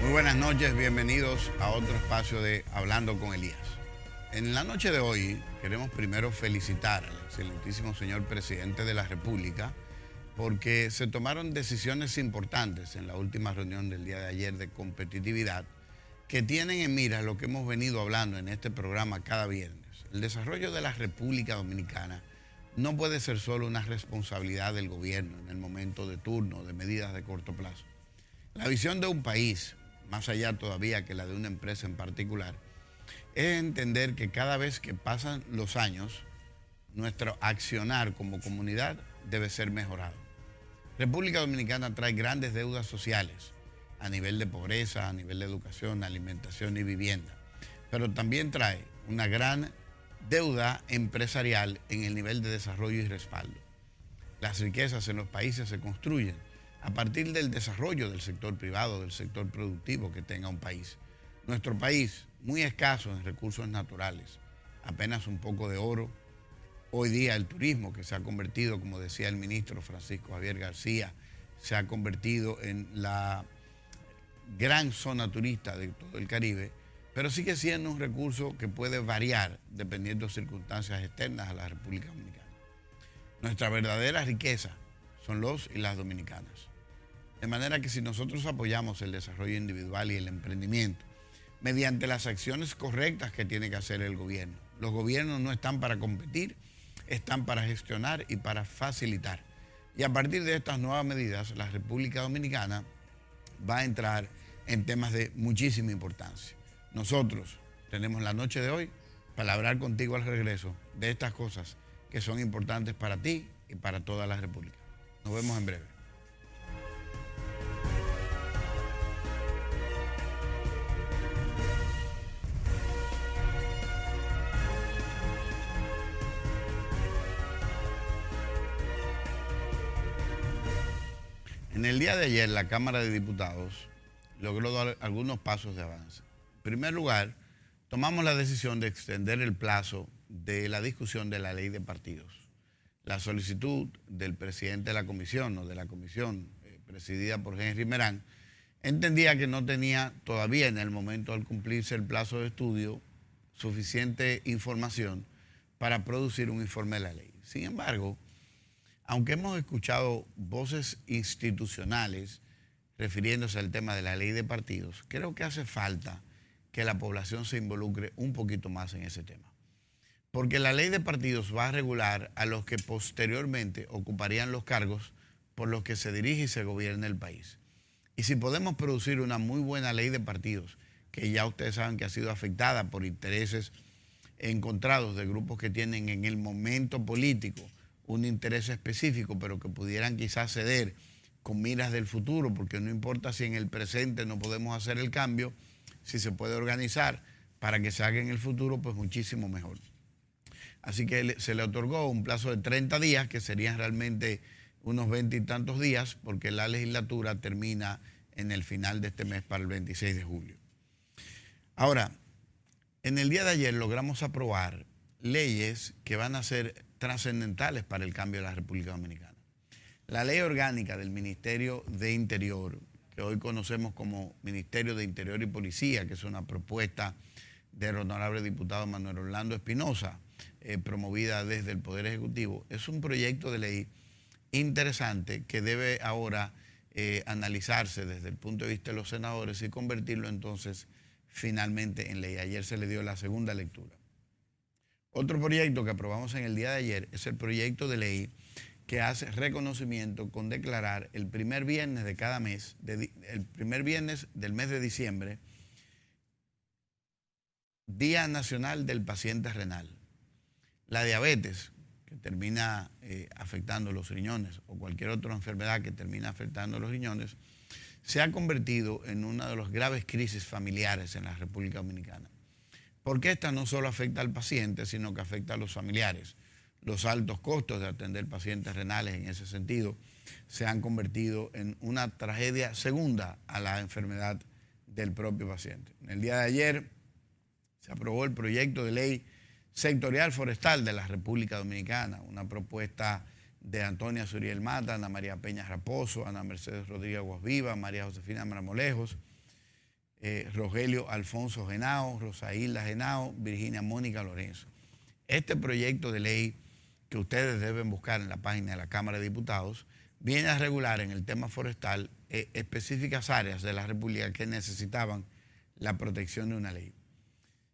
Muy buenas noches, bienvenidos a otro espacio de Hablando con Elías. En la noche de hoy queremos primero felicitar al excelentísimo señor presidente de la República porque se tomaron decisiones importantes en la última reunión del día de ayer de competitividad que tienen en mira lo que hemos venido hablando en este programa cada viernes. El desarrollo de la República Dominicana no puede ser solo una responsabilidad del gobierno en el momento de turno, de medidas de corto plazo. La visión de un país, más allá todavía que la de una empresa en particular, es entender que cada vez que pasan los años, nuestro accionar como comunidad debe ser mejorado. República Dominicana trae grandes deudas sociales a nivel de pobreza, a nivel de educación, alimentación y vivienda, pero también trae una gran deuda empresarial en el nivel de desarrollo y respaldo. Las riquezas en los países se construyen a partir del desarrollo del sector privado, del sector productivo que tenga un país. Nuestro país, muy escaso en recursos naturales, apenas un poco de oro. Hoy día el turismo, que se ha convertido, como decía el ministro Francisco Javier García, se ha convertido en la gran zona turista de todo el Caribe, pero sigue siendo un recurso que puede variar dependiendo de circunstancias externas a la República Dominicana. Nuestra verdadera riqueza son los y las dominicanas. De manera que si nosotros apoyamos el desarrollo individual y el emprendimiento mediante las acciones correctas que tiene que hacer el gobierno, los gobiernos no están para competir, están para gestionar y para facilitar. Y a partir de estas nuevas medidas, la República Dominicana va a entrar en temas de muchísima importancia. Nosotros tenemos la noche de hoy para hablar contigo al regreso de estas cosas que son importantes para ti y para toda la República. Nos vemos en breve. En el día de ayer, la Cámara de Diputados logró dar algunos pasos de avance. En primer lugar, tomamos la decisión de extender el plazo de la discusión de la ley de partidos. La solicitud del presidente de la comisión o de la comisión presidida por Henry Merán entendía que no tenía todavía en el momento al cumplirse el plazo de estudio suficiente información para producir un informe de la ley. Sin embargo, aunque hemos escuchado voces institucionales refiriéndose al tema de la ley de partidos, creo que hace falta que la población se involucre un poquito más en ese tema. Porque la ley de partidos va a regular a los que posteriormente ocuparían los cargos por los que se dirige y se gobierna el país. Y si podemos producir una muy buena ley de partidos, que ya ustedes saben que ha sido afectada por intereses encontrados de grupos que tienen en el momento político un interés específico, pero que pudieran quizás ceder con miras del futuro, porque no importa si en el presente no podemos hacer el cambio, si se puede organizar para que se haga en el futuro, pues muchísimo mejor. Así que se le otorgó un plazo de 30 días, que serían realmente unos 20 y tantos días, porque la legislatura termina en el final de este mes para el 26 de julio. Ahora, en el día de ayer logramos aprobar leyes que van a ser trascendentales para el cambio de la República Dominicana. La ley orgánica del Ministerio de Interior, que hoy conocemos como Ministerio de Interior y Policía, que es una propuesta del honorable diputado Manuel Orlando Espinosa, promovida desde el Poder Ejecutivo, es un proyecto de ley interesante que debe ahora analizarse desde el punto de vista de los senadores y convertirlo entonces finalmente en ley. Ayer se le dio la segunda lectura. Otro proyecto que aprobamos en el día de ayer es el proyecto de ley que hace reconocimiento con declarar el primer viernes de cada mes, el primer viernes del mes de diciembre, Día Nacional del Paciente Renal. La diabetes, que termina afectando los riñones, o cualquier otra enfermedad que termina afectando los riñones, se ha convertido en una de las graves crisis familiares en la República Dominicana. Porque esta no solo afecta al paciente, sino que afecta a los familiares. Los altos costos de atender pacientes renales en ese sentido se han convertido en una tragedia segunda a la enfermedad del propio paciente. En el día de ayer se aprobó el proyecto de ley sectorial forestal de la República Dominicana, una propuesta de Antonia Suriel Mata, Ana María Peña Raposo, Ana Mercedes Rodríguez Guasviva, María Josefina Marmolejos, Rogelio Alfonso Genao, Rosailda Genao, Virginia Mónica Lorenzo. Este proyecto de ley que ustedes deben buscar en la página de la Cámara de Diputados viene a regular en el tema forestal específicas áreas de la República que necesitaban la protección de una ley.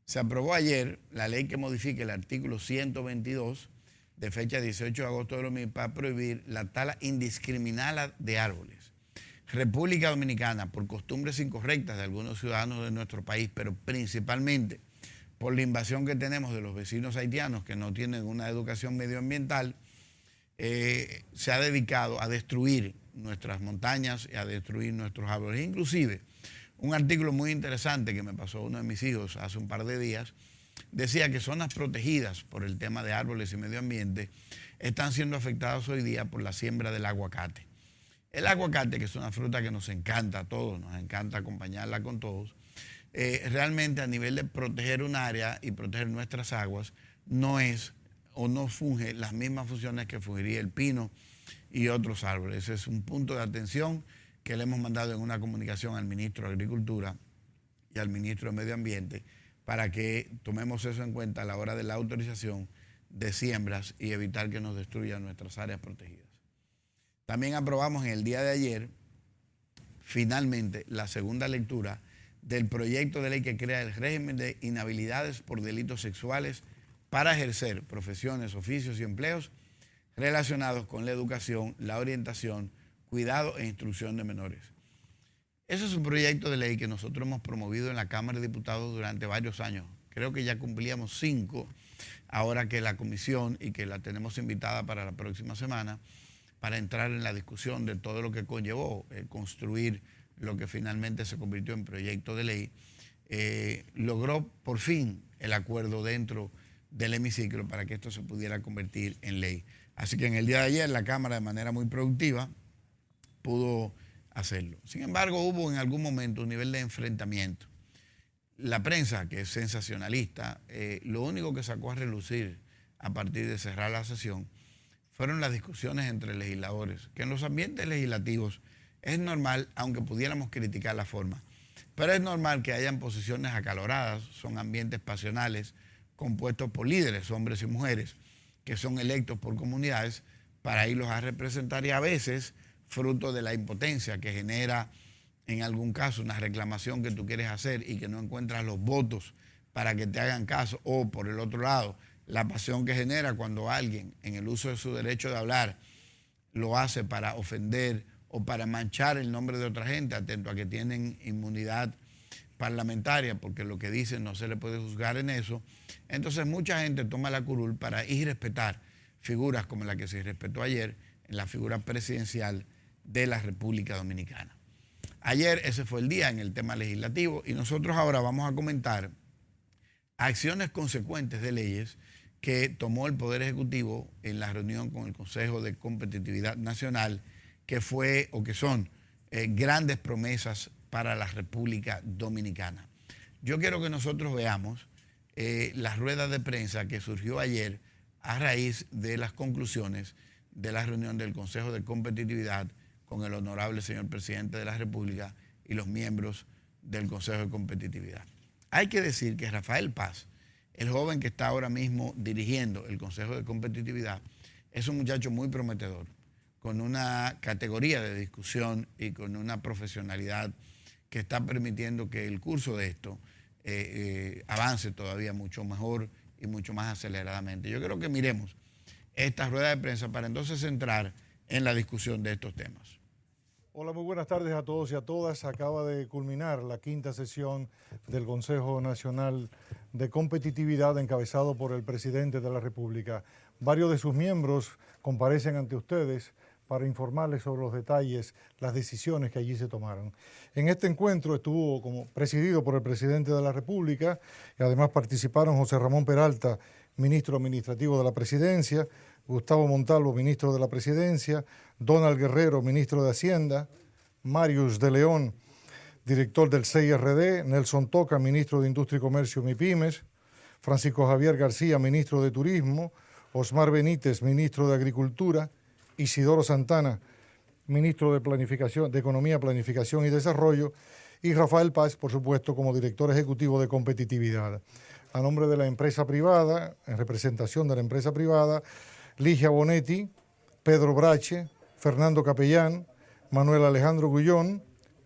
Se aprobó ayer la ley que modifica el artículo 122 de fecha 18 de agosto de 2000 para prohibir la tala indiscriminada de árboles. República Dominicana, por costumbres incorrectas de algunos ciudadanos de nuestro país, pero principalmente por la invasión que tenemos de los vecinos haitianos que no tienen una educación medioambiental, se ha dedicado a destruir nuestras montañas y a destruir nuestros árboles. Inclusive, un artículo muy interesante que me pasó uno de mis hijos hace un par de días, decía que zonas protegidas por el tema de árboles y medio ambiente están siendo afectadas hoy día por la siembra del aguacate. El aguacate, que es una fruta que nos encanta a todos, nos encanta acompañarla con todos, realmente a nivel de proteger un área y proteger nuestras aguas, no es o no funge las mismas funciones que fungiría el pino y otros árboles. Ese es un punto de atención que le hemos mandado en una comunicación al ministro de Agricultura y al ministro de Medio Ambiente para que tomemos eso en cuenta a la hora de la autorización de siembras y evitar que nos destruyan nuestras áreas protegidas. También aprobamos en el día de ayer, finalmente, la segunda lectura del proyecto de ley que crea el régimen de inhabilidades por delitos sexuales para ejercer profesiones, oficios y empleos relacionados con la educación, la orientación, cuidado e instrucción de menores. Ese es un proyecto de ley que nosotros hemos promovido en la Cámara de Diputados durante varios años. Creo que ya cumplíamos 5, ahora que la comisión y que la tenemos invitada para la próxima semana, para entrar en la discusión de todo lo que conllevó construir lo que finalmente se convirtió en proyecto de ley, logró por fin el acuerdo dentro del hemiciclo para que esto se pudiera convertir en ley. Así que en el día de ayer la Cámara, de manera muy productiva, pudo hacerlo. Sin embargo, hubo en algún momento un nivel de enfrentamiento. La prensa, que es sensacionalista, lo único que sacó a relucir a partir de cerrar la sesión fueron las discusiones entre legisladores, que en los ambientes legislativos es normal, aunque pudiéramos criticar la forma, pero es normal que hayan posiciones acaloradas, son ambientes pasionales, compuestos por líderes, hombres y mujeres, que son electos por comunidades para irlos a representar y a veces, fruto de la impotencia que genera en algún caso una reclamación que tú quieres hacer y que no encuentras los votos para que te hagan caso, o por el otro lado, la pasión que genera cuando alguien en el uso de su derecho de hablar lo hace para ofender o para manchar el nombre de otra gente, atento a que tienen inmunidad parlamentaria, porque lo que dicen no se le puede juzgar en eso. Entonces mucha gente toma la curul para irrespetar figuras como la que se respetó ayer en la figura presidencial de la República Dominicana. Ayer ese fue el día en el tema legislativo y nosotros ahora vamos a comentar acciones consecuentes de leyes que tomó el Poder Ejecutivo en la reunión con el Consejo de Competitividad Nacional, que fue o que son grandes promesas para la República Dominicana. Yo quiero que nosotros veamos la rueda de prensa que surgió ayer a raíz de las conclusiones de la reunión del Consejo de Competitividad con el honorable señor presidente de la República y los miembros del Consejo de Competitividad. Hay que decir que Rafael Paz, el joven que está ahora mismo dirigiendo el Consejo de Competitividad, es un muchacho muy prometedor, con una categoría de discusión y con una profesionalidad que está permitiendo que el curso de esto avance todavía mucho mejor y mucho más aceleradamente. Yo creo que miremos esta rueda de prensa para entonces entrar en la discusión de estos temas. Hola, muy buenas tardes a todos y a todas. Acaba de culminar la 5ª sesión del Consejo Nacional de Competitividad encabezado por el presidente de la República. Varios de sus miembros comparecen ante ustedes para informarles sobre los detalles, las decisiones que allí se tomaron. En este encuentro estuvo como presidido por el presidente de la República y además participaron José Ramón Peralta, ministro administrativo de la Presidencia, Gustavo Montalvo, ministro de la Presidencia, Donald Guerrero, ministro de Hacienda, Marius de León, director del CIRD, Nelson Toca, ministro de Industria y Comercio y MIPYMES, Francisco Javier García, ministro de Turismo, Osmar Benítez, ministro de Agricultura, Isidoro Santana, ministro de Planificación, de Economía, Planificación y Desarrollo, y Rafael Paz, por supuesto, como director ejecutivo de competitividad. A nombre de la empresa privada, en representación de la empresa privada, Ligia Bonetti, Pedro Brache, Fernando Capellán, Manuel Alejandro Gullón,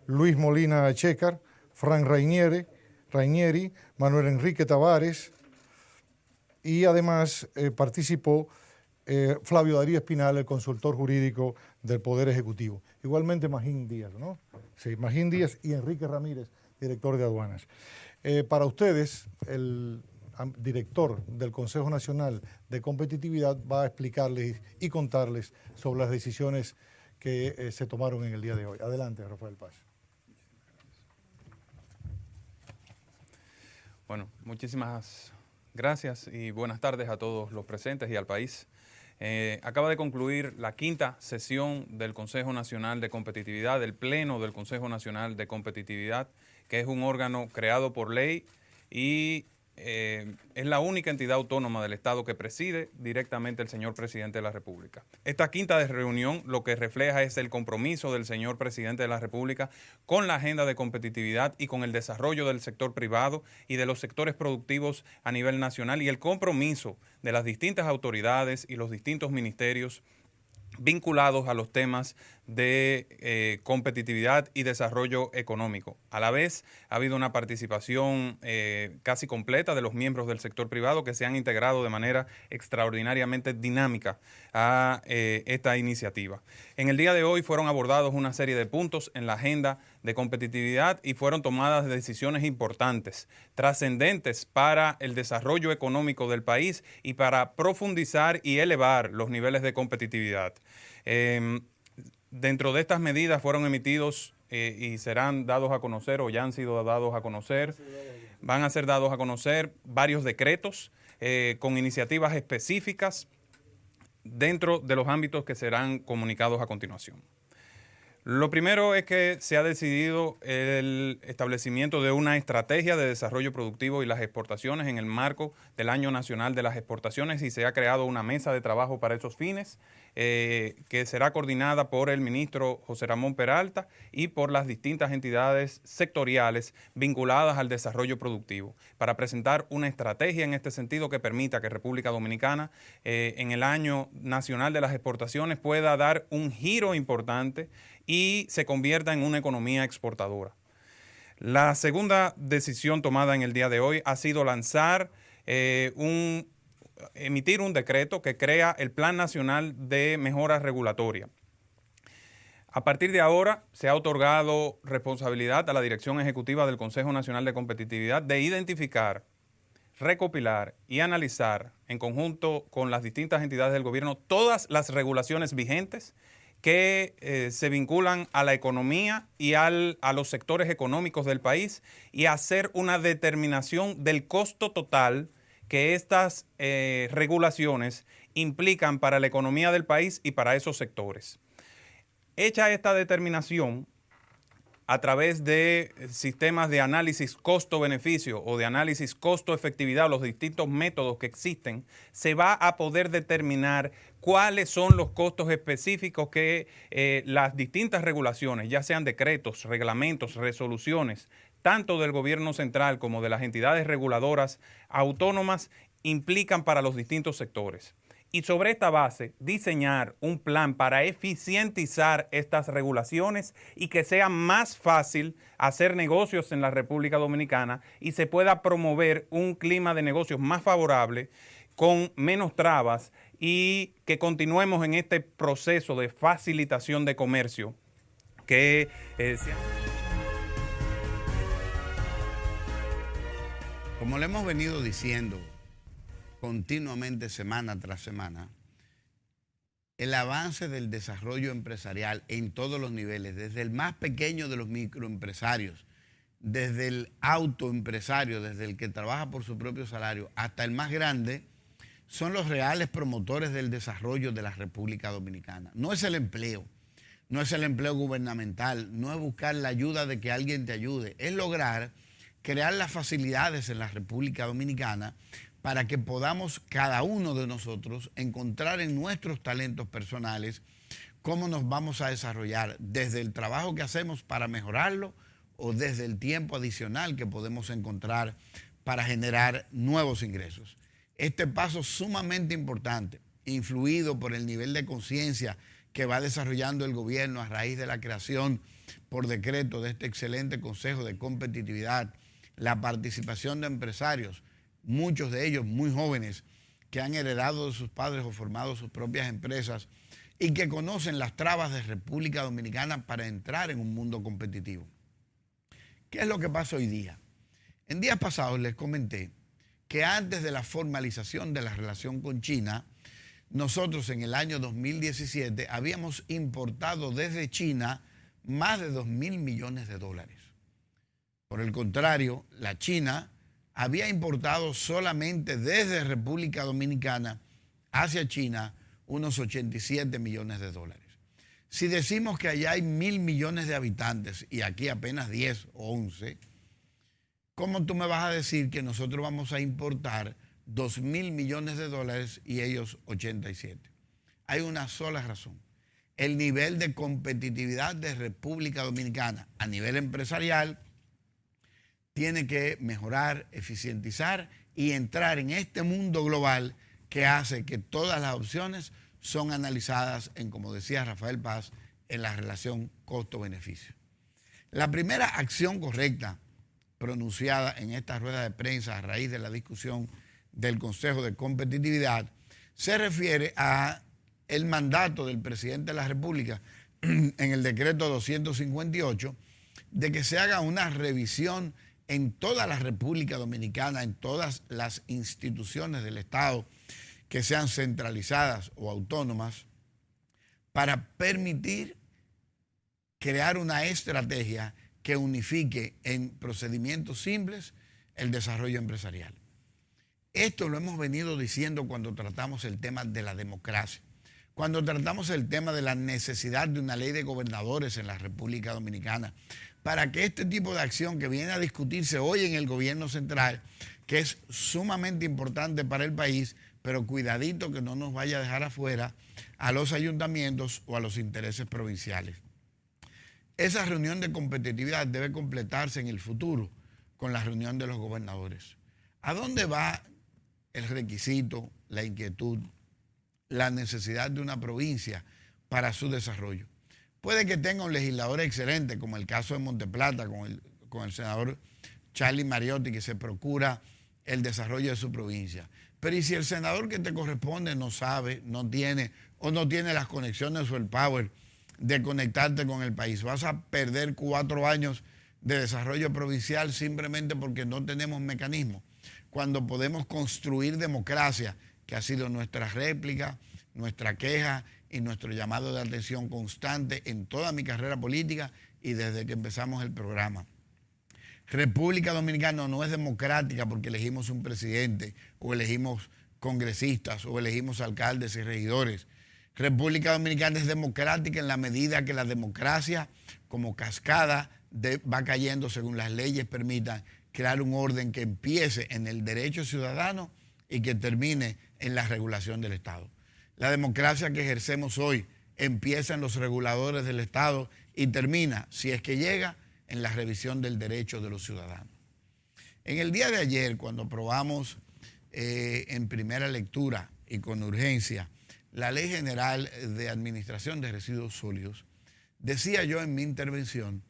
Luis Molina Checar, Frank Rainieri, Manuel Enrique Tavares, y además participó Flavio Darío Espinal, el consultor jurídico del Poder Ejecutivo. Igualmente Magín Díaz, ¿no? Sí, Magín Díaz y Enrique Ramírez, director de aduanas. Para ustedes, el director del Consejo Nacional de Competitividad va a explicarles y contarles sobre las decisiones que se tomaron en el día de hoy. Adelante, Rafael Paz. Bueno, muchísimas gracias y buenas tardes a todos los presentes y al país. Acaba de concluir la quinta sesión del Consejo Nacional de Competitividad, del Pleno del Consejo Nacional de Competitividad, que es un órgano creado por ley y es la única entidad autónoma del Estado que preside directamente el señor Presidente de la República. Esta quinta reunión lo que refleja es el compromiso del señor Presidente de la República con la agenda de competitividad y con el desarrollo del sector privado y de los sectores productivos a nivel nacional y el compromiso de las distintas autoridades y los distintos ministerios vinculados a los temas de competitividad y desarrollo económico. A la vez, ha habido una participación casi completa de los miembros del sector privado que se han integrado de manera extraordinariamente dinámica a esta iniciativa. En el día de hoy fueron abordados una serie de puntos en la agenda de competitividad y fueron tomadas decisiones importantes, trascendentes para el desarrollo económico del país y para profundizar y elevar los niveles de competitividad. Dentro de estas medidas fueron emitidos y serán dados a conocer o ya han sido dados a conocer, van a ser dados a conocer varios decretos con iniciativas específicas dentro de los ámbitos que serán comunicados a continuación. Lo primero es que se ha decidido el establecimiento de una estrategia de desarrollo productivo y las exportaciones en el marco del Año Nacional de las Exportaciones y se ha creado una mesa de trabajo para esos fines que será coordinada por el ministro José Ramón Peralta y por las distintas entidades sectoriales vinculadas al desarrollo productivo para presentar una estrategia en este sentido que permita que República Dominicana en el Año Nacional de las Exportaciones pueda dar un giro importante y se convierta en una economía exportadora. La segunda decisión tomada en el día de hoy ha sido emitir un decreto que crea el Plan Nacional de Mejora Regulatoria. A partir de ahora se ha otorgado responsabilidad a la Dirección Ejecutiva del Consejo Nacional de Competitividad de identificar, recopilar y analizar en conjunto con las distintas entidades del gobierno todas las regulaciones vigentes que se vinculan a la economía y a los sectores económicos del país y hacer una determinación del costo total que estas regulaciones implican para la economía del país y para esos sectores. Hecha esta determinación, a través de sistemas de análisis costo-beneficio o de análisis costo-efectividad, los distintos métodos que existen, se va a poder determinar cuáles son los costos específicos que las distintas regulaciones, ya sean decretos, reglamentos, resoluciones, tanto del gobierno central como de las entidades reguladoras autónomas, implican para los distintos sectores. Y sobre esta base, diseñar un plan para eficientizar estas regulaciones y que sea más fácil hacer negocios en la República Dominicana y se pueda promover un clima de negocios más favorable, con menos trabas y que continuemos en este proceso de facilitación de comercio que Como le hemos venido diciendo continuamente semana tras semana, el avance del desarrollo empresarial en todos los niveles, desde el más pequeño de los microempresarios, desde el autoempresario, desde el que trabaja por su propio salario, hasta el más grande, son los reales promotores del desarrollo de la República Dominicana. No es el empleo, no es el empleo gubernamental, no es buscar la ayuda de que alguien te ayude, es lograr crear las facilidades en la República Dominicana para que podamos cada uno de nosotros encontrar en nuestros talentos personales cómo nos vamos a desarrollar desde el trabajo que hacemos para mejorarlo o desde el tiempo adicional que podemos encontrar para generar nuevos ingresos. Este paso sumamente importante, influido por el nivel de conciencia que va desarrollando el gobierno a raíz de la creación por decreto de este excelente Consejo de Competitividad, la participación de empresarios, muchos de ellos muy jóvenes, que han heredado de sus padres o formado sus propias empresas y que conocen las trabas de República Dominicana para entrar en un mundo competitivo. ¿Qué es lo que pasa hoy día? En días pasados les comenté que antes de la formalización de la relación con China, nosotros en el año 2017 habíamos importado desde China más de 2.000 millones de dólares. Por el contrario, la China había importado solamente desde República Dominicana hacia China unos 87 millones de dólares. Si decimos que allá hay 1.000 millones de habitantes y aquí apenas 10 o 11, ¿cómo tú me vas a decir que nosotros vamos a importar 2.000 millones de dólares y ellos 87? Hay una sola razón. El nivel de competitividad de República Dominicana a nivel empresarial tiene que mejorar, eficientizar y entrar en este mundo global que hace que todas las opciones son analizadas en, como decía Rafael Paz, en la relación costo-beneficio. La primera acción correcta pronunciada en esta rueda de prensa a raíz de la discusión del Consejo de Competitividad se refiere a el mandato del presidente de la República en el decreto 258 de que se haga una revisión en toda la República Dominicana, en todas las instituciones del Estado que sean centralizadas o autónomas, para permitir crear una estrategia que unifique en procedimientos simples el desarrollo empresarial. Esto lo hemos venido diciendo cuando tratamos el tema de la democracia, cuando tratamos el tema de la necesidad de una ley de gobernadores en la República Dominicana, para que este tipo de acción que viene a discutirse hoy en el gobierno central, que es sumamente importante para el país, pero cuidadito que no nos vaya a dejar afuera a los ayuntamientos o a los intereses provinciales. Esa reunión de competitividad debe completarse en el futuro con la reunión de los gobernadores. ¿A dónde va el requisito, la inquietud, la necesidad de una provincia para su desarrollo? Puede que tenga un legislador excelente, como el caso de Monteplata, con el senador Charlie Mariotti, que se procura el desarrollo de su provincia. Pero ¿y si el senador que te corresponde no sabe, no tiene las conexiones o el power de conectarte con el país? Vas a perder 4 años de desarrollo provincial simplemente porque no tenemos mecanismos. Cuando podemos construir democracia, que ha sido nuestra réplica, nuestra queja y nuestro llamado de atención constante en toda mi carrera política y desde que empezamos el programa. República Dominicana no es democrática porque elegimos un presidente o elegimos congresistas o elegimos alcaldes y regidores. República Dominicana es democrática en la medida que la democracia, como cascada, va cayendo según las leyes permitan crear un orden que empiece en el derecho ciudadano y que termine en la regulación del Estado. La democracia que ejercemos hoy empieza en los reguladores del Estado y termina, si es que llega, en la revisión del derecho de los ciudadanos. En el día de ayer, cuando aprobamos en primera lectura y con urgencia la Ley General de Administración de Residuos Sólidos, decía yo en mi intervención,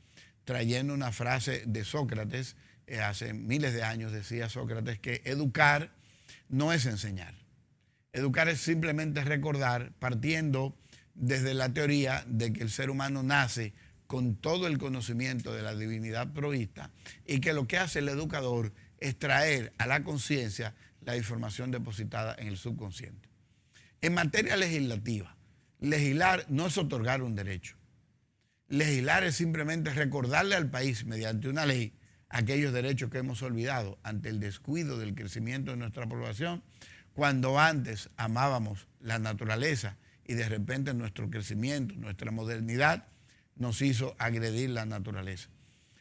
trayendo una frase de Sócrates, hace miles de años decía Sócrates que educar no es enseñar. Educar es simplemente recordar, partiendo desde la teoría de que el ser humano nace con todo el conocimiento de la divinidad provista y que lo que hace el educador es traer a la conciencia la información depositada en el subconsciente. En materia legislativa, legislar no es otorgar un derecho. Legislar es simplemente recordarle al país, mediante una ley, aquellos derechos que hemos olvidado ante el descuido del crecimiento de nuestra población, cuando antes amábamos la naturaleza y de repente nuestro crecimiento, nuestra modernidad, nos hizo agredir la naturaleza.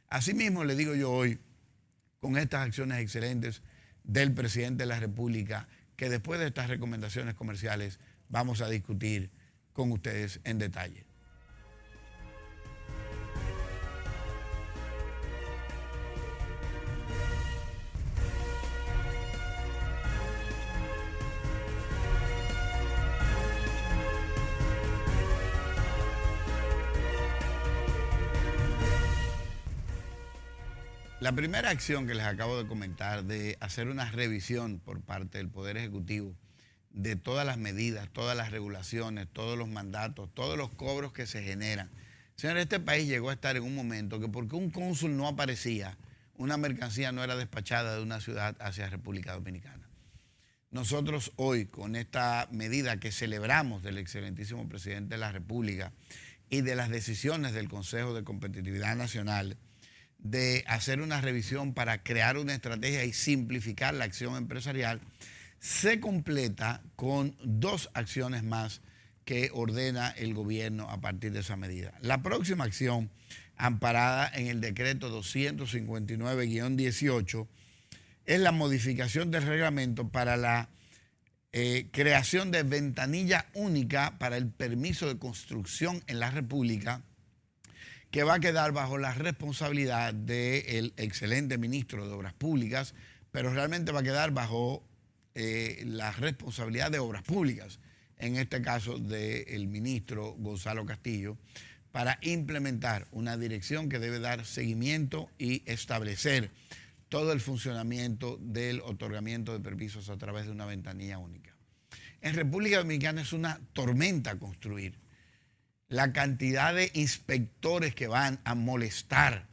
Asimismo, le digo yo hoy, con estas acciones excelentes del presidente de la República, que después de estas recomendaciones comerciales vamos a discutir con ustedes en detalle. La primera acción que les acabo de comentar, de hacer una revisión por parte del Poder Ejecutivo de todas las medidas, todas las regulaciones, todos los mandatos, todos los cobros que se generan. Señores, este país llegó a estar en un momento que porque un cónsul no aparecía, una mercancía no era despachada de una ciudad hacia República Dominicana. Nosotros hoy, con esta medida que celebramos del excelentísimo presidente de la República y de las decisiones del Consejo de Competitividad Nacional, de hacer una revisión para crear una estrategia y simplificar la acción empresarial, se completa con 2 acciones más que ordena el gobierno a partir de esa medida. La próxima acción, amparada en el decreto 259-18, es la modificación del reglamento para la creación de ventanilla única para el permiso de construcción en la República, que va a quedar bajo la responsabilidad del excelente ministro de Obras Públicas, pero realmente va a quedar bajo la responsabilidad de Obras Públicas, en este caso del ministro Gonzalo Castillo, para implementar una dirección que debe dar seguimiento y establecer todo el funcionamiento del otorgamiento de permisos a través de una ventanilla única. En República Dominicana es una tormenta construir. La cantidad de inspectores que van a molestar,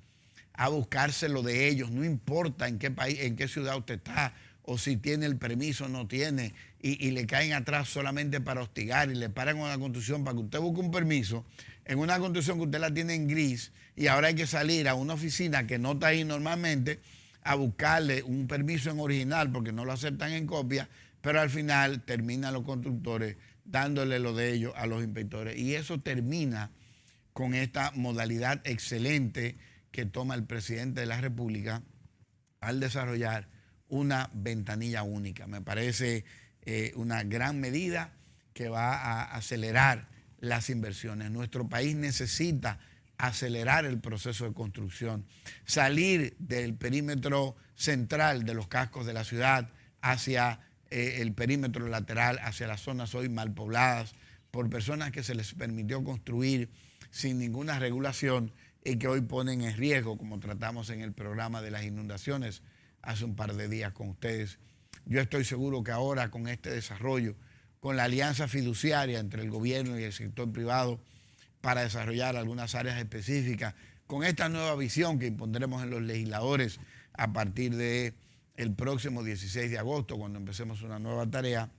a buscárselo de ellos, no importa en qué país, en qué ciudad usted está, o si tiene el permiso o no tiene, y le caen atrás solamente para hostigar y le paran una construcción para que usted busque un permiso, en una construcción que usted la tiene en gris, y ahora hay que salir a una oficina que no está ahí normalmente a buscarle un permiso en original porque no lo aceptan en copia, pero al final terminan los constructores dándole lo de ellos a los inspectores. Y eso termina con esta modalidad excelente que toma el presidente de la República al desarrollar una ventanilla única. Me parece una gran medida que va a acelerar las inversiones. Nuestro país necesita acelerar el proceso de construcción, salir del perímetro central de los cascos de la ciudad hacia el perímetro lateral, hacia las zonas hoy mal pobladas por personas que se les permitió construir sin ninguna regulación y que hoy ponen en riesgo, como tratamos en el programa de las inundaciones hace un par de días con ustedes. Yo estoy seguro que ahora con este desarrollo, con la alianza fiduciaria entre el gobierno y el sector privado para desarrollar algunas áreas específicas, con esta nueva visión que impondremos en los legisladores a partir del próximo 16 de agosto, cuando empecemos una nueva tarea,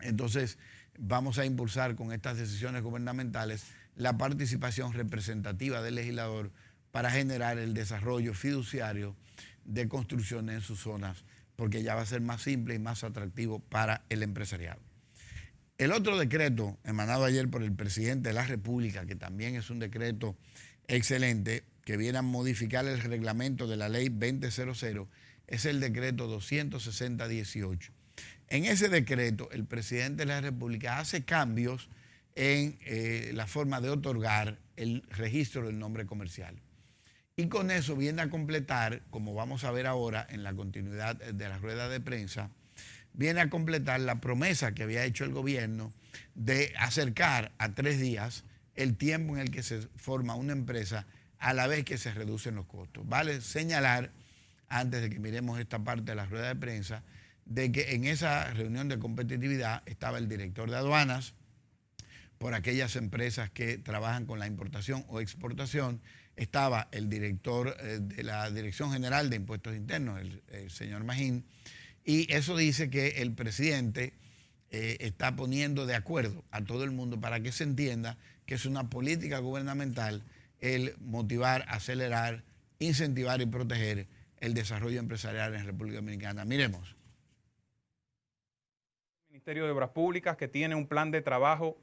entonces vamos a impulsar con estas decisiones gubernamentales la participación representativa del legislador para generar el desarrollo fiduciario de construcciones en sus zonas, porque ya va a ser más simple y más atractivo para el empresariado. El otro decreto emanado ayer por el presidente de la República, que también es un decreto excelente, que viene a modificar el reglamento de la ley 2000, es el decreto 260-18. En ese decreto, el presidente de la República hace cambios en la forma de otorgar el registro del nombre comercial. Y con eso viene a completar, como vamos a ver ahora en la continuidad de la rueda de prensa, viene a completar la promesa que había hecho el gobierno de acercar a 3 días el tiempo en el que se forma una empresa a la vez que se reducen los costos. Vale señalar, antes de que miremos esta parte de la rueda de prensa, de que en esa reunión de competitividad estaba el director de aduanas por aquellas empresas que trabajan con la importación o exportación, estaba el director de la Dirección General de Impuestos Internos, el señor Magín, y eso dice que el presidente está poniendo de acuerdo a todo el mundo para que se entienda que es una política gubernamental el motivar, acelerar, incentivar y proteger el desarrollo empresarial en República Dominicana. Miremos. El Ministerio de Obras Públicas, que tiene un plan de trabajo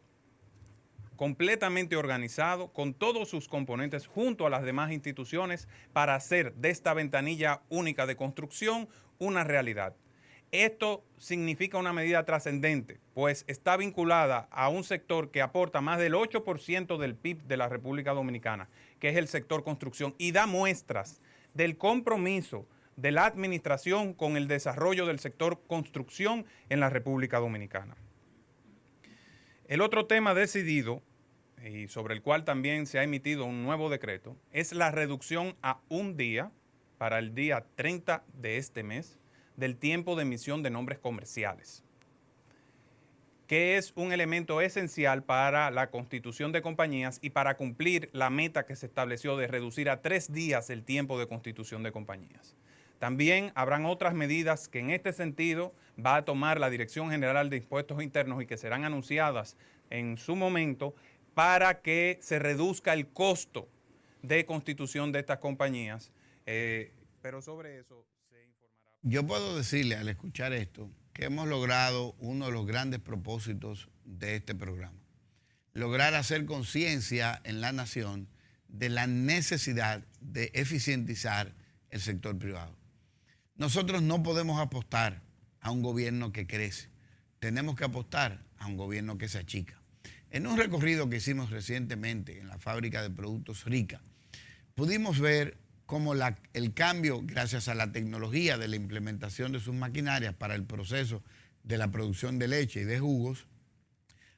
completamente organizado con todos sus componentes junto a las demás instituciones para hacer de esta ventanilla única de construcción una realidad. Esto significa una medida trascendente, pues está vinculada a un sector que aporta más del 8% del PIB de la República Dominicana, que es el sector construcción, y da muestras del compromiso de la administración con el desarrollo del sector construcción en la República Dominicana. El otro tema decidido, y sobre el cual también se ha emitido un nuevo decreto, es la reducción a 1 día para el día 30 de este mes del tiempo de emisión de nombres comerciales, que es un elemento esencial para la constitución de compañías y para cumplir la meta que se estableció de reducir a 3 días el tiempo de constitución de compañías. También habrán otras medidas que en este sentido va a tomar la Dirección General de Impuestos Internos y que serán anunciadas en su momento para que se reduzca el costo de constitución de estas compañías, pero sobre eso se informará. Yo puedo decirle al escuchar esto que hemos logrado uno de los grandes propósitos de este programa. Lograr hacer conciencia en la nación de la necesidad de eficientizar el sector privado. Nosotros no podemos apostar a un gobierno que crece. Tenemos que apostar a un gobierno que se achica. En un recorrido que hicimos recientemente en la fábrica de productos Rica, pudimos ver cómo el cambio, gracias a la tecnología de la implementación de sus maquinarias para el proceso de la producción de leche y de jugos,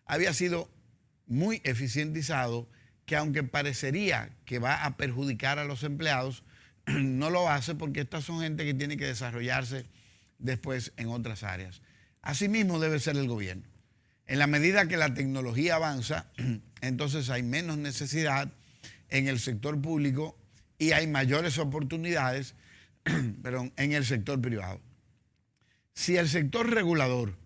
había sido muy eficientizado, que aunque parecería que va a perjudicar a los empleados, no lo hace, porque estas son gente que tiene que desarrollarse después en otras áreas. Asimismo debe ser el gobierno. En la medida que la tecnología avanza, entonces hay menos necesidad en el sector público y hay mayores oportunidades en el sector privado. Si el sector regulador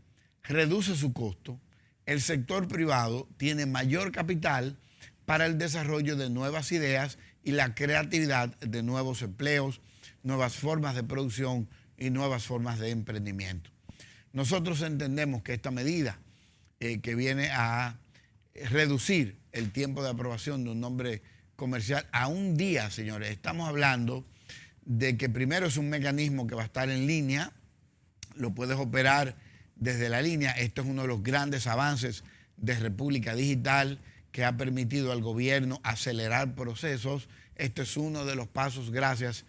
reduce su costo, el sector privado tiene mayor capital para el desarrollo de nuevas ideas y la creatividad de nuevos empleos, nuevas formas de producción y nuevas formas de emprendimiento. Nosotros entendemos que esta medida que viene a reducir el tiempo de aprobación de un nombre comercial a un día, señores. Estamos hablando de que primero es un mecanismo que va a estar en línea, lo puedes operar desde la línea. Esto es uno de los grandes avances de República Digital, que ha permitido al gobierno acelerar procesos. Este es uno de los pasos gracias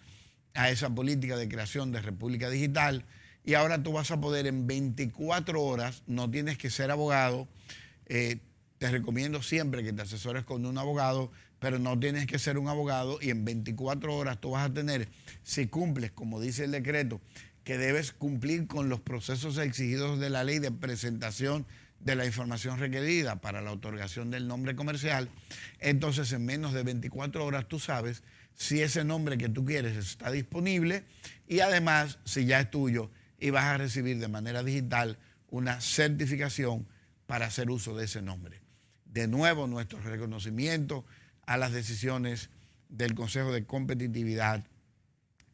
a esa política de creación de República Digital. Y ahora tú vas a poder en 24 horas, no tienes que ser abogado, te recomiendo siempre que te asesores con un abogado, pero no tienes que ser un abogado, y en 24 horas tú vas a tener, si cumples, como dice el decreto, que debes cumplir con los procesos exigidos de la ley de presentación de la información requerida para la otorgación del nombre comercial, entonces en menos de 24 horas tú sabes si ese nombre que tú quieres está disponible, y además si ya es tuyo, y vas a recibir de manera digital una certificación para hacer uso de ese nombre. De nuevo, nuestro reconocimiento a las decisiones del Consejo de Competitividad,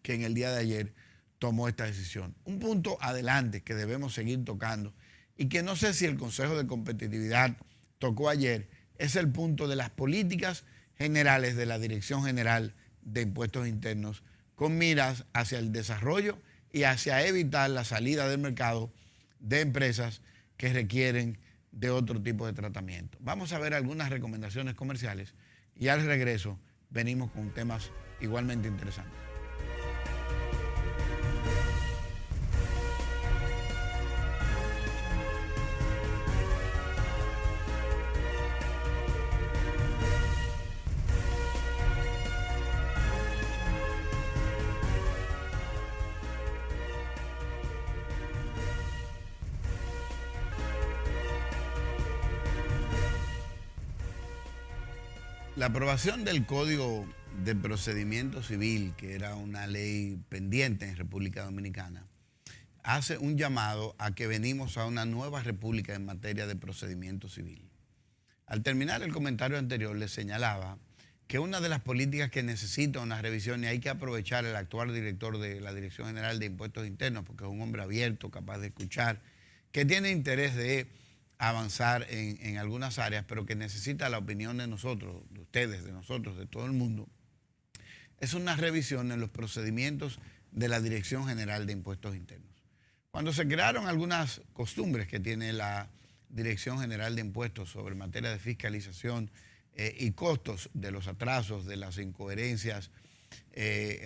que en el día de ayer tomó esta decisión. Un punto adelante que debemos seguir tocando, y que no sé si el Consejo de Competitividad tocó ayer, es el punto de las políticas generales de la Dirección General de Impuestos Internos, con miras hacia el desarrollo y hacia evitar la salida del mercado de empresas que requieren de otro tipo de tratamiento. Vamos a ver algunas recomendaciones comerciales y al regreso venimos con temas igualmente interesantes. La aprobación del Código de Procedimiento Civil, que era una ley pendiente en República Dominicana, hace un llamado a que venimos a una nueva república en materia de procedimiento civil. Al terminar el comentario anterior, les señalaba que una de las políticas que necesita una revisión, y hay que aprovechar el actual director de la Dirección General de Impuestos Internos, porque es un hombre abierto, capaz de escuchar, que tiene interés de avanzar en algunas áreas, pero que necesita la opinión de nosotros, de ustedes, de nosotros, de todo el mundo, es una revisión en los procedimientos de la Dirección General de Impuestos Internos. Cuando se crearon algunas costumbres que tiene la Dirección General de Impuestos sobre materia de fiscalización y costos de los atrasos, de las incoherencias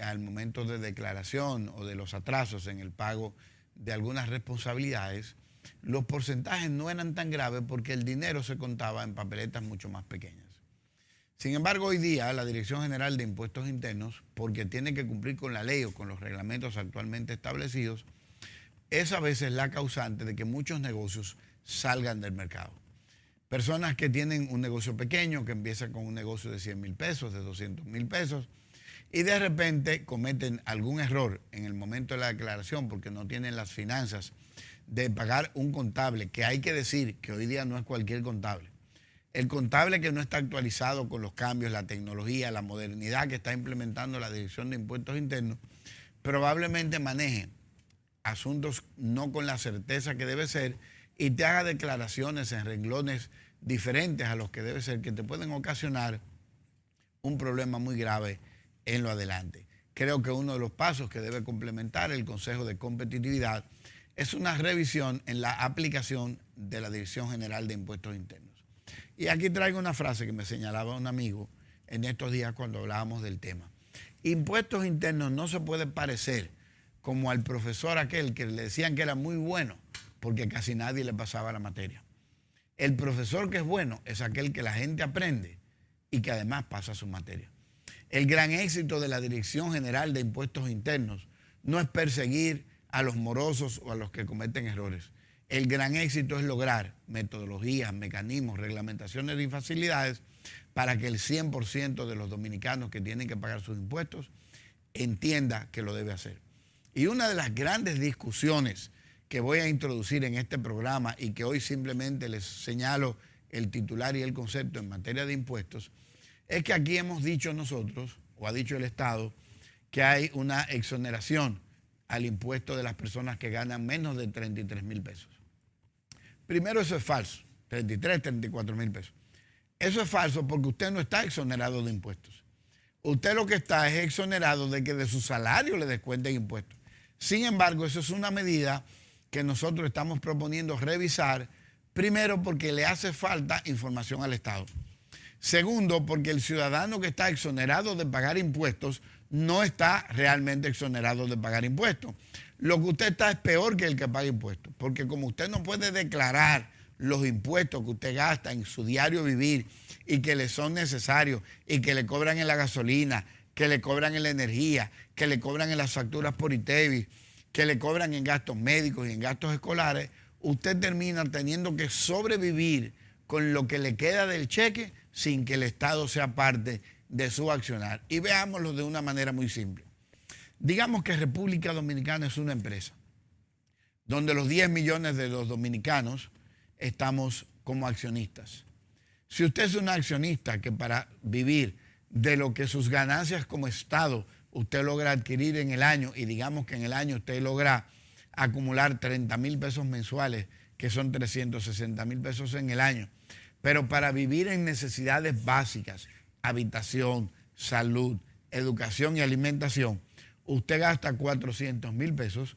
al momento de declaración o de los atrasos en el pago de algunas responsabilidades, los porcentajes no eran tan graves porque el dinero se contaba en papeletas mucho más pequeñas. Sin embargo, hoy día la Dirección General de Impuestos Internos, porque tiene que cumplir con la ley o con los reglamentos actualmente establecidos, es a veces la causante de que muchos negocios salgan del mercado. Personas que tienen un negocio pequeño, que empieza con un negocio de 100 mil pesos, de 200 mil pesos, y de repente cometen algún error en el momento de la declaración porque no tienen las finanzas de pagar un contable, que hay que decir que hoy día no es cualquier contable. El contable que no está actualizado con los cambios, la tecnología, la modernidad que está implementando la Dirección de Impuestos Internos, probablemente maneje asuntos no con la certeza que debe ser y te haga declaraciones en renglones diferentes a los que debe ser, que te pueden ocasionar un problema muy grave en lo adelante. Creo que uno de los pasos que debe complementar el Consejo de Competitividad es una revisión en la aplicación de la Dirección General de Impuestos Internos. Y aquí traigo una frase que me señalaba un amigo en estos días cuando hablábamos del tema. Impuestos internos no se puede parecer como al profesor aquel que le decían que era muy bueno porque casi nadie le pasaba la materia. El profesor que es bueno es aquel que la gente aprende y que además pasa su materia. El gran éxito de la Dirección General de Impuestos Internos no es perseguir a los morosos o a los que cometen errores. El gran éxito es lograr metodologías, mecanismos, reglamentaciones y facilidades para que el 100% de los dominicanos que tienen que pagar sus impuestos entienda que lo debe hacer. Y una de las grandes discusiones que voy a introducir en este programa y que hoy simplemente les señalo el titular y el concepto en materia de impuestos, es que aquí hemos dicho nosotros, o ha dicho el Estado, que hay una exoneración al impuesto de las personas que ganan menos de 33 mil pesos. Primero, eso es falso, 33, 34 mil pesos. Eso es falso porque usted no está exonerado de impuestos. Usted lo que está es exonerado de que de su salario le descuenten impuestos. Sin embargo, eso es una medida que nosotros estamos proponiendo revisar, primero porque le hace falta información al Estado. Segundo, porque el ciudadano que está exonerado de pagar impuestos no está realmente exonerado de pagar impuestos. Lo que usted está es peor que el que paga impuestos, porque como usted no puede declarar los impuestos que usted gasta en su diario vivir y que le son necesarios y que le cobran en la gasolina, que le cobran en la energía, que le cobran en las facturas por ITEVIS, que le cobran en gastos médicos y en gastos escolares, usted termina teniendo que sobrevivir con lo que le queda del cheque sin que el Estado sea parte de su accionar. Y veámoslo de una manera muy simple. Digamos que República Dominicana es una empresa donde los 10 millones de los dominicanos estamos como accionistas. Si usted es un accionista que para vivir de lo que sus ganancias como Estado usted logra adquirir en el año, y digamos que en el año usted logra acumular 30 mil pesos mensuales, que son 360 mil pesos en el año, pero para vivir en necesidades básicas, habitación, salud, educación y alimentación, usted gasta 400 mil pesos,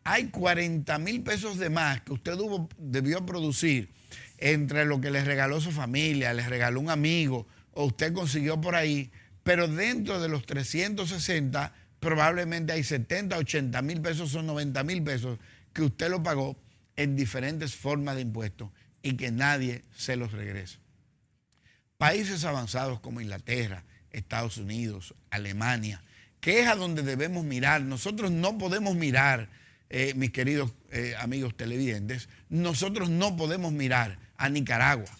hay 40 mil pesos de más que usted debió producir entre lo que le regaló su familia, le regaló un amigo o usted consiguió por ahí, pero dentro de los 360 probablemente hay 70, 80 mil pesos o 90 mil pesos que usted lo pagó en diferentes formas de impuestos y que nadie se los regresa. Países avanzados como Inglaterra, Estados Unidos, Alemania, que es a donde debemos mirar. Nosotros no podemos mirar, mis queridos amigos televidentes, nosotros no podemos mirar a Nicaragua.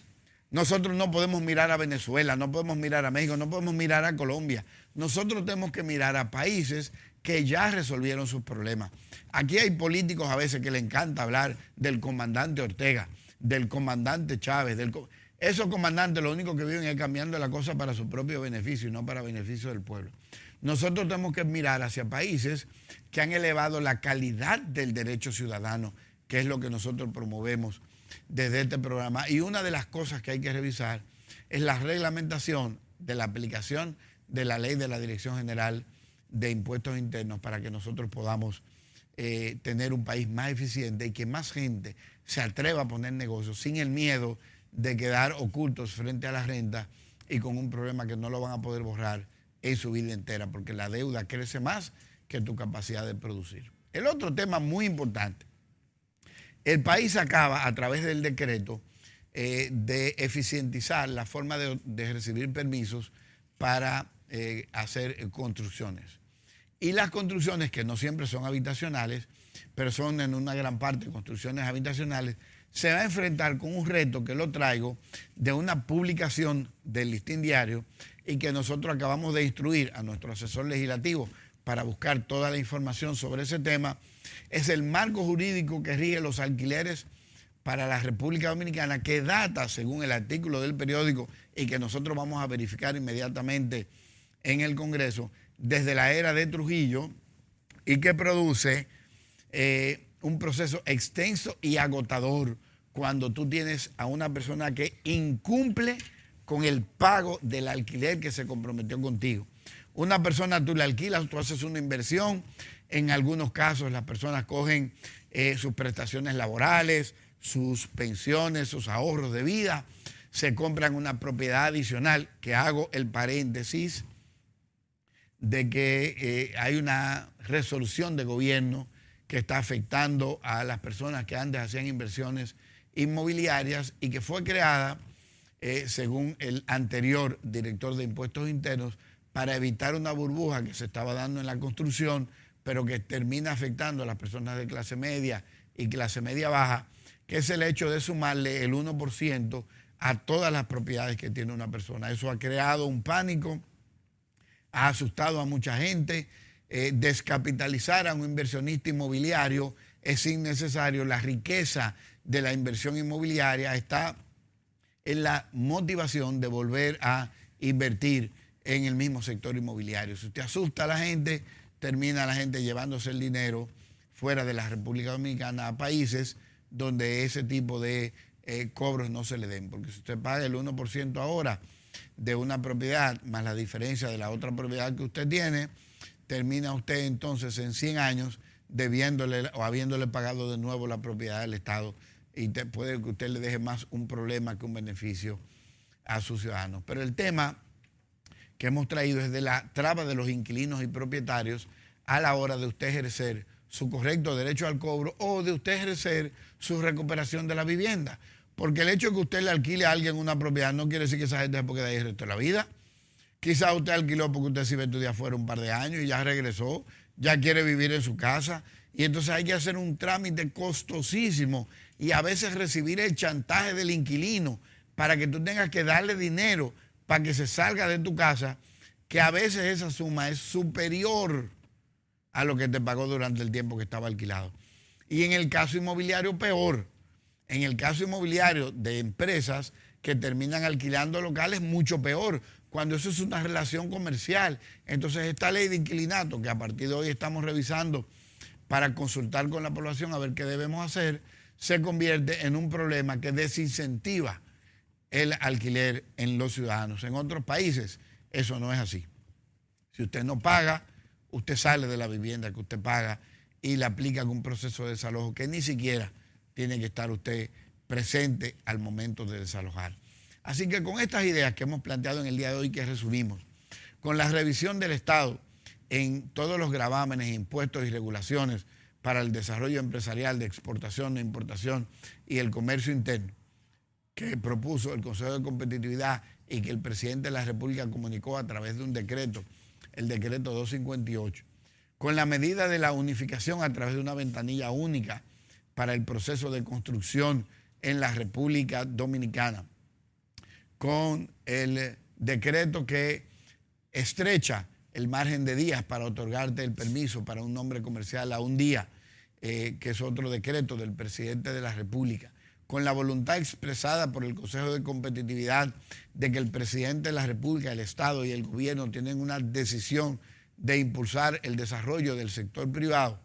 Nosotros no podemos mirar a Venezuela, no podemos mirar a México, no podemos mirar a Colombia. Nosotros tenemos que mirar a países que ya resolvieron sus problemas. Aquí hay políticos a veces que le encanta hablar del comandante Ortega, del comandante Chávez. Esos comandantes lo único que viven es cambiando la cosa para su propio beneficio y no para beneficio del pueblo. Nosotros tenemos que mirar hacia países que han elevado la calidad del derecho ciudadano, que es lo que nosotros promovemos desde este programa. Y una de las cosas que hay que revisar es la reglamentación de la aplicación de la ley de la Dirección General de Impuestos Internos para que nosotros podamos tener un país más eficiente y que más gente se atreva a poner negocios sin el miedo de quedar ocultos frente a la renta y con un problema que no lo van a poder borrar en su vida entera, porque la deuda crece más que tu capacidad de producir. El otro tema muy importante, el país acaba a través del decreto de eficientizar la forma de recibir permisos para hacer construcciones. Y las construcciones, que no siempre son habitacionales, pero son en una gran parte construcciones habitacionales, se va a enfrentar con un reto que lo traigo de una publicación del Listín Diario y que nosotros acabamos de instruir a nuestro asesor legislativo para buscar toda la información sobre ese tema. Es el marco jurídico que rige los alquileres para la República Dominicana, que data, según el artículo del periódico, y que nosotros vamos a verificar inmediatamente en el Congreso, desde la era de Trujillo, y que produce un proceso extenso y agotador cuando tú tienes a una persona que incumple con el pago del alquiler que se comprometió contigo. Una persona tú le alquilas, tú haces una inversión, en algunos casos las personas cogen sus prestaciones laborales, sus pensiones, sus ahorros de vida, se compran una propiedad adicional, que hago el paréntesis de que hay una resolución de gobierno que está afectando a las personas que antes hacían inversiones inmobiliarias y que fue creada, según el anterior director de Impuestos Internos, para evitar una burbuja que se estaba dando en la construcción, pero que termina afectando a las personas de clase media y clase media baja, que es el hecho de sumarle el 1% a todas las propiedades que tiene una persona. Eso ha creado un pánico, ha asustado a mucha gente. Descapitalizar a un inversionista inmobiliario es innecesario. La riqueza de la inversión inmobiliaria está en la motivación de volver a invertir en el mismo sector inmobiliario. Si usted asusta a la gente, termina la gente llevándose el dinero fuera de la República Dominicana a países donde ese tipo de cobros no se le den. Porque si usted paga el 1% ahora de una propiedad, más la diferencia de la otra propiedad que usted tiene, termina usted entonces en 100 años debiéndole o habiéndole pagado de nuevo la propiedad del Estado, y puede que usted le deje más un problema que un beneficio a sus ciudadanos. Pero el tema que hemos traído es de la traba de los inquilinos y propietarios a la hora de usted ejercer su correcto derecho al cobro o de usted ejercer su recuperación de la vivienda. Porque el hecho de que usted le alquile a alguien una propiedad no quiere decir que esa gente se puede quedar ahí el resto de la vida. Quizás usted alquiló porque usted se iba a estudiar fuera un par de años y ya regresó, ya quiere vivir en su casa. Y entonces hay que hacer un trámite costosísimo y a veces recibir el chantaje del inquilino para que tú tengas que darle dinero para que se salga de tu casa, que a veces esa suma es superior a lo que te pagó durante el tiempo que estaba alquilado. Y en el caso inmobiliario, peor. En el caso inmobiliario de empresas que terminan alquilando locales, mucho peor, cuando eso es una relación comercial. Entonces esta ley de inquilinato, que a partir de hoy estamos revisando para consultar con la población a ver qué debemos hacer, se convierte en un problema que desincentiva el alquiler en los ciudadanos. En otros países eso no es así. Si usted no paga, usted sale de la vivienda que usted paga y le aplican un proceso de desalojo que ni siquiera tiene que estar usted presente al momento de desalojar. Así que con estas ideas que hemos planteado en el día de hoy, que resumimos, con la revisión del Estado en todos los gravámenes, impuestos y regulaciones para el desarrollo empresarial de exportación e importación y el comercio interno, que propuso el Consejo de Competitividad y que el presidente de la República comunicó a través de un decreto, el decreto 258, con la medida de la unificación a través de una ventanilla única para el proceso de construcción en la República Dominicana, con el decreto que estrecha el margen de días para otorgarte el permiso para un nombre comercial a un día, que es otro decreto del presidente de la República, con la voluntad expresada por el Consejo de Competitividad de que el presidente de la República, el Estado y el gobierno tienen una decisión de impulsar el desarrollo del sector privado,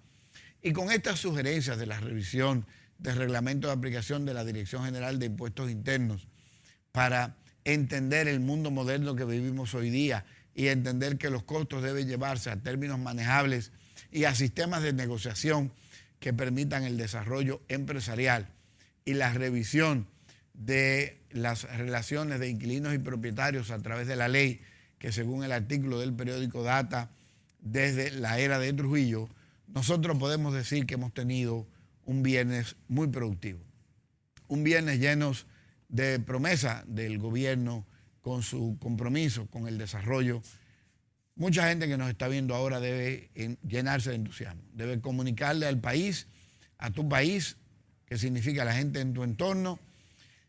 y con estas sugerencias de la revisión del reglamento de aplicación de la Dirección General de Impuestos Internos para entender el mundo moderno que vivimos hoy día y entender que los costos deben llevarse a términos manejables y a sistemas de negociación que permitan el desarrollo empresarial, y la revisión de las relaciones de inquilinos y propietarios a través de la ley, que según el artículo del periódico data desde la era de Trujillo, nosotros podemos decir que hemos tenido un viernes muy productivo. Un viernes lleno de promesa del gobierno con su compromiso con el desarrollo. Mucha gente que nos está viendo ahora debe llenarse de entusiasmo, debe comunicarle al país, a tu país, que significa la gente en tu entorno,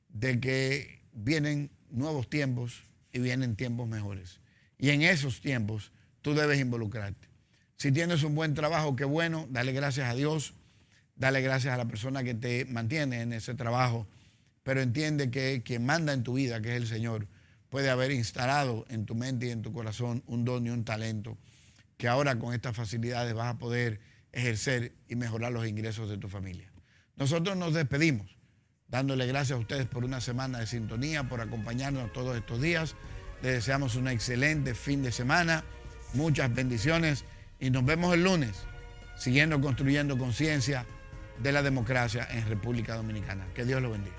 de que vienen nuevos tiempos y vienen tiempos mejores. Y en esos tiempos tú debes involucrarte. Si tienes un buen trabajo, qué bueno, dale gracias a Dios, dale gracias a la persona que te mantiene en ese trabajo, pero entiende que quien manda en tu vida, que es el Señor, puede haber instalado en tu mente y en tu corazón un don y un talento que ahora con estas facilidades vas a poder ejercer y mejorar los ingresos de tu familia. Nosotros nos despedimos dándole gracias a ustedes por una semana de sintonía, por acompañarnos todos estos días. Les deseamos un excelente fin de semana, muchas bendiciones y nos vemos el lunes siguiendo construyendo conciencia de la democracia en República Dominicana. Que Dios lo bendiga.